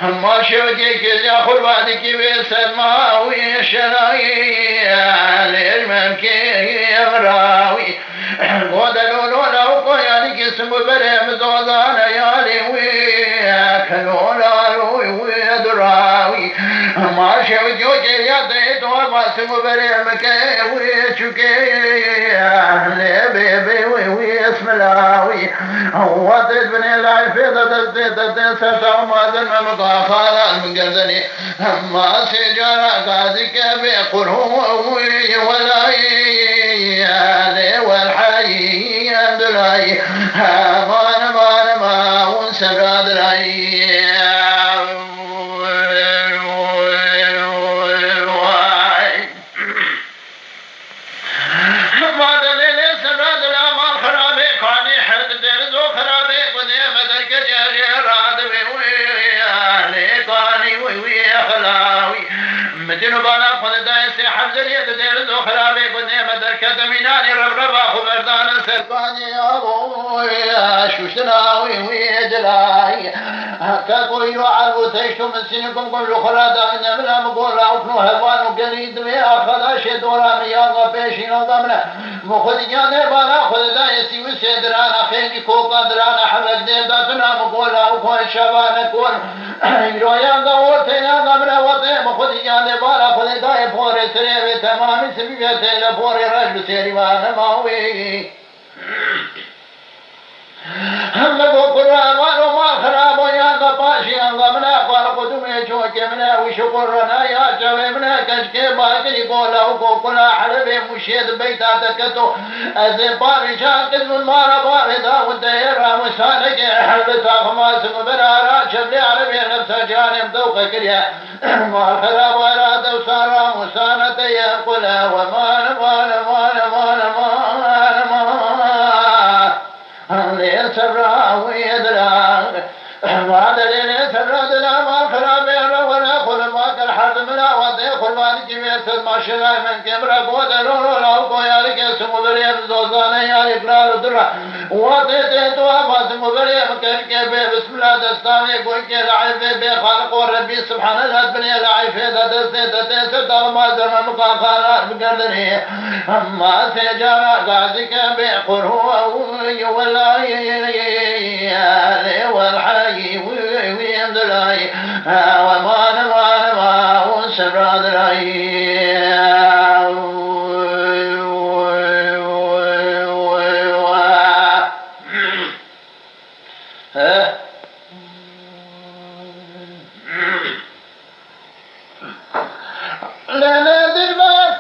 ما شوقك ياخذ بعدك بسماوي شراي للممكن يغراوي ودلولا وقيانك اسم بريم زوزانا يالي وياكلولا ويدراوي ما شوقك يديت وما اسم بريم كي ويشكي لبيبي ويسم لاوي وطيت بني العفيدة دستيت ستوما ذنب مقاخالا من قردني ما سجارة قازك بقره ولاي والحي عندلاي ما ونسراد لاي مدينو بالا خود دايسي حمزة اليد دير ذو خرابي قدني مدركة مناني ربربا خبردان سرقاني أبوي شوشناوي ويجلاي كاكوي وعلو تيشتو من سنكم كل خرادا إن ملا مقول عفنو هلوان وقريد ميا خلاش دورا مياغا بيشين وضمنا مخد جاني بالا خود دايسي وسيدرانا خيني كوكا درانا حمد ديداتنا مقول عفو شبانا كون يرويان دور تينا دمنا وطي مخد جاني بالا خود داي فوري سريبي تمامي سبيبي تينا فوري رجل سيري وانا ماوي هم بقرا وما خراب يا قباشي انغمنا قدومي جوك منا وشكرنا يا جويمنا كشكي باكي قولا وكوكلا حلبي مشيد بيتا تكتو ازبار شاكل من مارا باردا وديرا مسانك حلبتا خماس مبرارا شبلي عربي نفسا جانب دوق كريا ما خراب وراد وسارا مسانة يقولا وما ليل سرا ويدرا وهذا ليل سرا دلا ما خرابير ولا خل ما كل حد ملا ودي خل ما نجيب ما شلا من كبر قود لولو لو كويالك اسمه بريم زوزانا يا إقرار درا ودي توا ما اسمه بريم كيف بسم الله دستاني قول كي لعيب بخالق وربي سبحان الله بني لعيب دستي ما زرنا مقاخانا بقردني ما سيجانا قازك بقره ولا والحي ويندلاي وما وسراد لاي لا دلبر